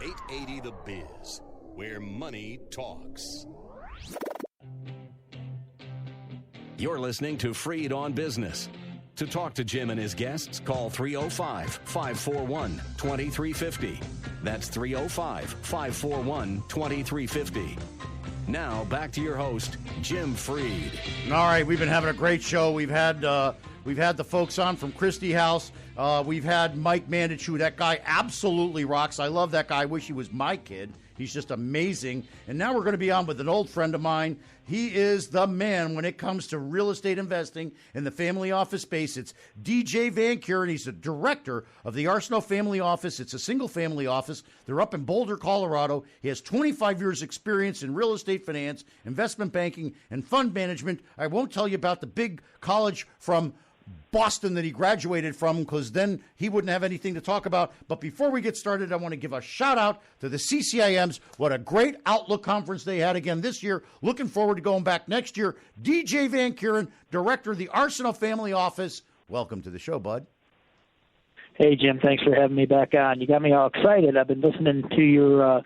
880 The Biz, where money talks. You're listening to Freed on Business. To talk to Jim and his guests, call 305-541-2350. That's 305-541-2350. Now, back to your host, Jim Freed. All right, we've been having a great show. We've had the folks on from Christie House. We've had Mike Mandich, that guy absolutely rocks. I love that guy. I wish he was my kid. He's just amazing. And now we're going to be on with an old friend of mine. He is the man when it comes to real estate investing in the family office space. It's DJ Van Keuren. He's the director of the Arsenault Family Office. It's a single-family office. They're up in Boulder, Colorado. He has 25 years' experience in real estate finance, investment banking, and fund management. I won't tell you about the big college from Boston that he graduated from, because then he wouldn't have anything to talk about. But before we get started, I want to give a shout out to the CCIMs. What a great Outlook conference they had again this year. Looking forward to going back next year. DJ Van Keuren, director of the Arsenault Family Office. Welcome to the show, bud. Hey, Jim. Thanks for having me back on. You got me all excited. I've been listening to your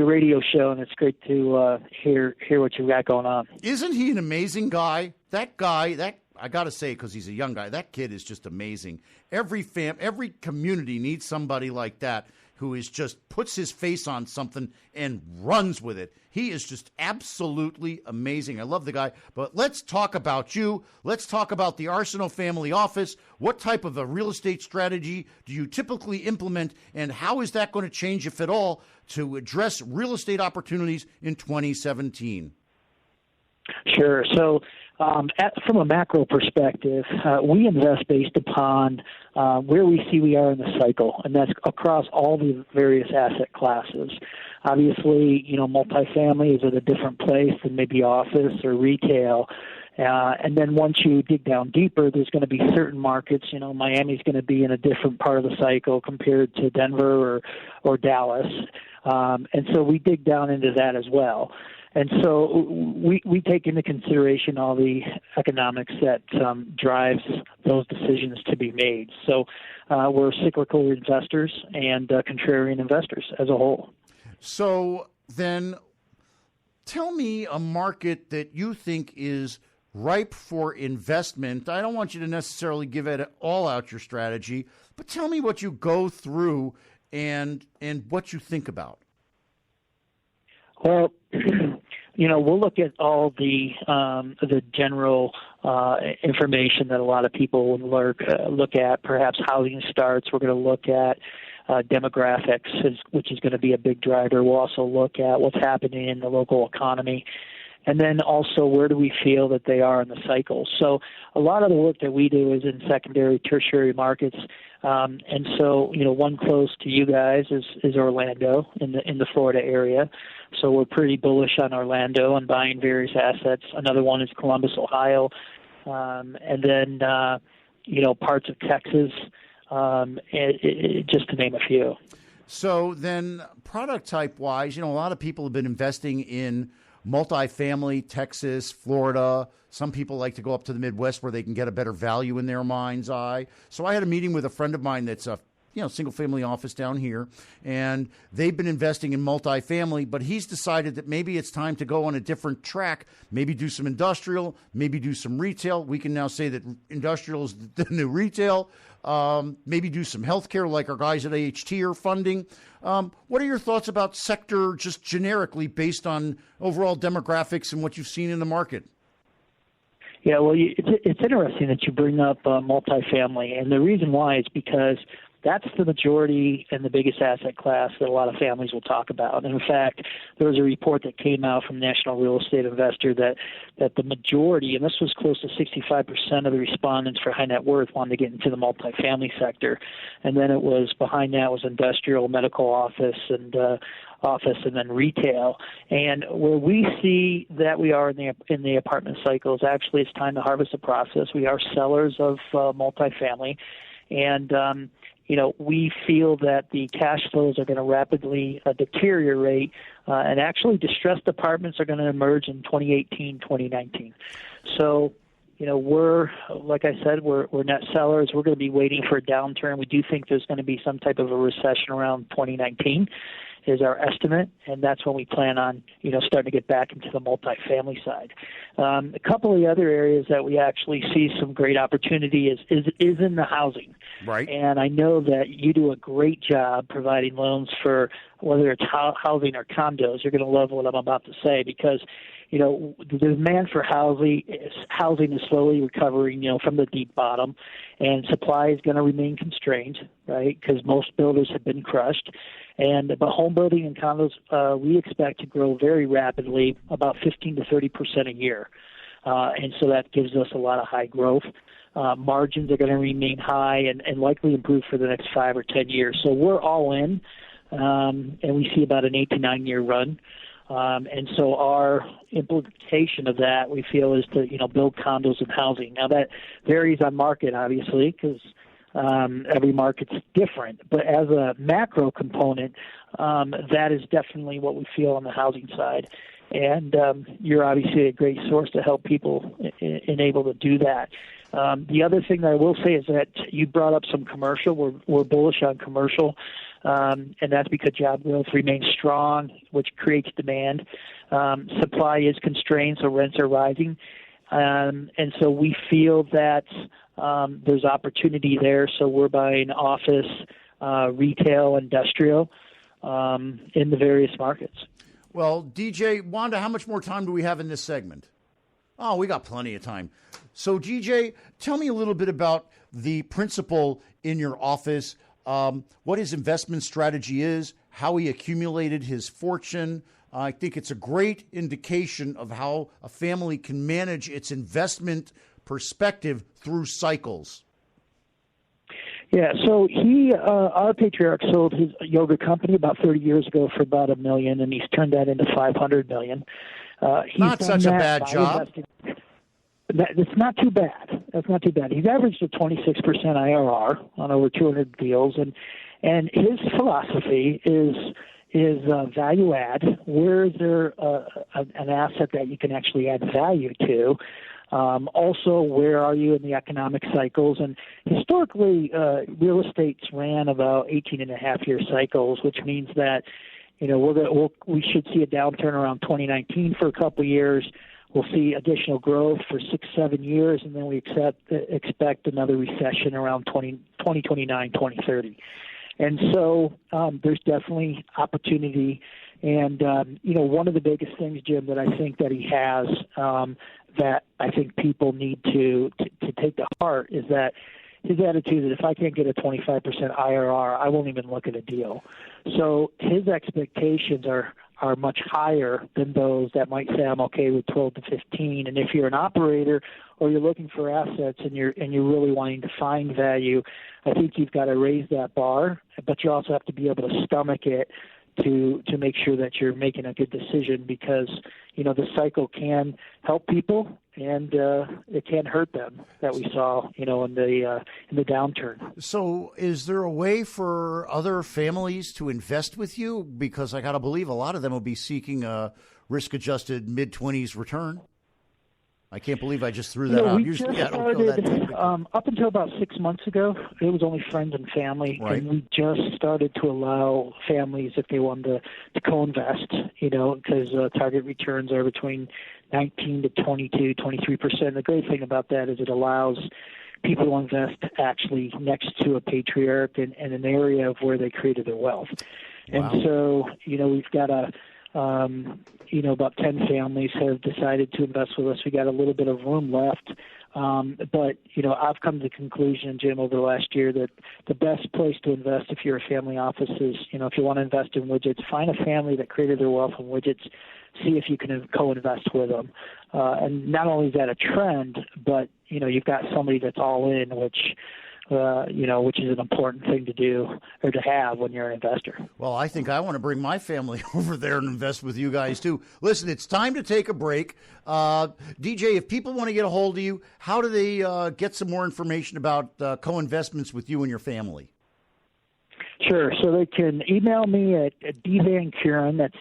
radio show, and it's great to hear what you've got going on. Isn't he an amazing guy? That I got to say, because he's a young guy, that kid is just amazing. Every community needs somebody like that who is just puts his face on something and runs with it. He is just absolutely amazing. I love the guy. But let's talk about you. Let's talk about the Arsenault Family Office. What type of a real estate strategy do you typically implement, and how is that going to change, if at all, to address real estate opportunities in 2017? Sure. So from a macro perspective, we invest based upon where we see we are in the cycle, and that's across all the various asset classes. Obviously, multifamily is at a different place than maybe office or retail. And then once you dig down deeper, there's going to be certain markets. Miami's going to be in a different part of the cycle compared to Denver or Dallas. And so we dig down into that as well. And so we take into consideration all the economics that drives those decisions to be made. So we're cyclical investors and contrarian investors as a whole. So then tell me a market that you think is ripe for investment. I don't want you to necessarily give it all out your strategy, but tell me what you go through and what you think about. Well, we'll look at all the general information that a lot of people would look at, perhaps housing starts. We're going to look at demographics, which is going to be a big driver. We'll also look at what's happening in the local economy. And then also, where do we feel that they are in the cycle? So a lot of the work that we do is in secondary, tertiary markets. And so, one close to you guys is Orlando in the Florida area. So we're pretty bullish on Orlando and buying various assets. Another one is Columbus, Ohio. And then, parts of Texas, just to name a few. So then product type wise, a lot of people have been investing in multifamily, Texas, Florida. Some people like to go up to the Midwest where they can get a better value in their mind's eye. So I had a meeting with a friend of mine that's a single-family office down here, and they've been investing in multifamily, but he's decided that maybe it's time to go on a different track, maybe do some industrial, maybe do some retail. We can now say that industrial is the new retail. Maybe do some healthcare like our guys at AHT are funding. What are your thoughts about sector just generically based on overall demographics and what you've seen in the market? Yeah, well, it's interesting that you bring up multifamily, and the reason why is because that's the majority and the biggest asset class that a lot of families will talk about. And in fact, there was a report that came out from National Real Estate Investor that the majority, and this was close to 65% of the respondents for high net worth, wanted to get into the multifamily sector. And then it was behind that was industrial, medical office, and then retail. And where we see that we are in the apartment cycle is actually it's time to harvest the process. We are sellers of multifamily, and we feel that the cash flows are going to rapidly deteriorate, and actually distressed apartments are going to emerge in 2018, 2019. So, we're, like I said, we're net sellers. We're going to be waiting for a downturn. We do think there's going to be some type of a recession around 2019 is our estimate, and that's when we plan on, starting to get back into the multifamily side. A couple of the other areas that we actually see some great opportunity is in the housing. Right. And I know that you do a great job providing loans for whether it's housing or condos. You're going to love what I'm about to say because, the demand for housing is slowly recovering, from the deep bottom, and supply is going to remain constrained, right? Because most builders have been crushed. But home building and condos, we expect to grow very rapidly, about 15 to 30% a year. And so that gives us a lot of high growth. Margins are going to remain high and likely improve for the next 5 or 10 years. So we're all in, and we see about an 8 to 9 year run. And so our implementation of that, we feel, is to, build condos and housing. Now, that varies on market, obviously, because every market's different. But as a macro component, that is definitely what we feel on the housing side. And you're obviously a great source to help people enable to do that. The other thing that I will say is that you brought up some commercial. We're bullish on commercial. And that's because job growth remains strong, which creates demand. Supply is constrained, so rents are rising. And so we feel that there's opportunity there. So we're buying office, retail, industrial in the various markets. Well, DJ, Wanda, how much more time do we have in this segment? Oh, we got plenty of time. So, DJ, tell me a little bit about the principal in your office, what his investment strategy is, how he accumulated his fortune. I think it's a great indication of how a family can manage its investment perspective through cycles. Yeah, so our patriarch sold his yoga company about 30 years ago for about $1 million, and he's turned that into $500 million. Not such a bad job. It's not too bad. That's not too bad. He's averaged a 26% IRR on over 200 deals, and his philosophy is value add. Where is there an asset that you can actually add value to? Also, where are you in the economic cycles? And historically, real estate's ran about 18.5-year cycles, which means that we should see a downturn around 2019 for a couple of years. We'll see additional growth for 6-7 years, and then we expect another recession around 2029, 2030. And so there's definitely opportunity. And, one of the biggest things, Jim, that I think that he has that I think people need to take to heart is that his attitude is if I can't get a 25% IRR, I won't even look at a deal. So his expectations are much higher than those that might say I'm okay with 12 to 15. And if you're an operator or you're looking for assets and you're really wanting to find value, I think you've got to raise that bar, but you also have to be able to stomach it to make sure that you're making a good decision because, the cycle can help people and it can hurt them that we saw, in the downturn. So is there a way for other families to invest with you? Because I got to believe a lot of them will be seeking a risk-adjusted mid-20s return. I can't believe I just threw that out. Usually I don't go that deep. Up until about 6 months ago, it was only friends and family, right. And we just started to allow families, if they wanted to co-invest, because target returns are between 19 to 22, 23%. The great thing about that is it allows people to invest actually next to a patriarch in an area of where they created their wealth. Wow. And so, we've got about 10 families have decided to invest with us. We got a little bit of room left. But I've come to the conclusion, Jim, over the last year that the best place to invest if you're a family office is, if you want to invest in widgets, find a family that created their wealth in widgets, see if you can co-invest with them. And not only is that a trend, but, you've got somebody that's all in, which is an important thing to do or to have when you're an investor. Well, I think I want to bring my family over there and invest with you guys, too. Listen, it's time to take a break. DJ, if people want to get a hold of you, how do they get some more information about co-investments with you and your family? Sure. So they can email me at dvankeuren, that's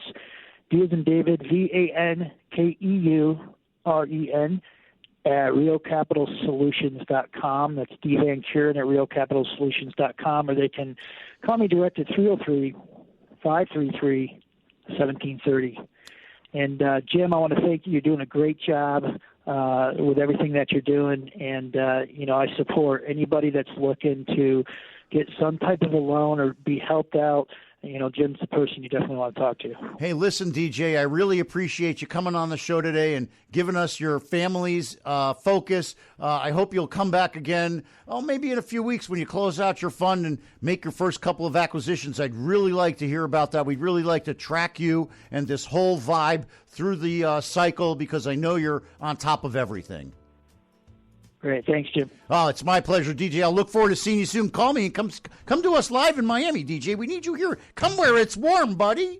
D as in David, VANKEUREN, at realcapitalsolutions.com. That's D. Van Keuren at realcapitalsolutions.com, or they can call me direct at 303-533-1730. And Jim, I want to thank you. You're doing a great job with everything that you're doing, and I support anybody that's looking to get some type of a loan or be helped out. Jim's the person you definitely want to talk to. Hey, listen, DJ, I really appreciate you coming on the show today and giving us your family's focus. I hope you'll come back again, maybe in a few weeks when you close out your fund and make your first couple of acquisitions. I'd really like to hear about that. We'd really like to track you and this whole vibe through the cycle, because I know you're on top of everything. Great. Thanks, Jim. Oh, it's my pleasure, DJ. I'll look forward to seeing you soon. Call me and come to us live in Miami, DJ. We need you here. Come where it's warm, buddy.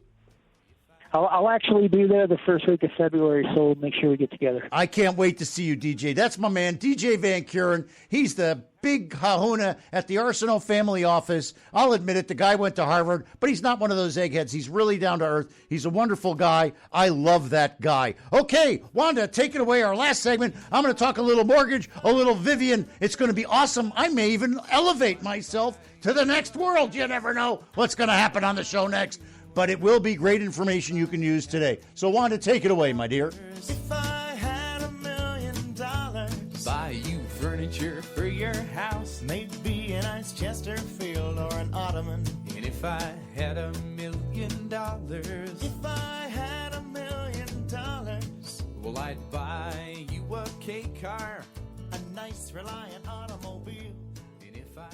I'll actually be there the first week of February, so we'll make sure we get together. I can't wait to see you, DJ. That's my man, DJ Van Keuren. He's the big kahuna at the Arsenault family office. I'll admit it, the guy went to Harvard, but he's not one of those eggheads. He's really down to earth. He's a wonderful guy. I love that guy. Okay, Wanda, take it away. Our last segment, I'm going to talk a little mortgage, a little Vivian. It's going to be awesome. I may even elevate myself to the next world. You never know what's going to happen on the show next. But it will be great information you can use today. So, Wanda, take it away, my dear. If I had $1 million, buy you furniture for your house, maybe a nice Chesterfield or an ottoman. And if I had $1 million, if I had $1 million, well, I'd buy you a K car, a nice Reliant automobile. And if I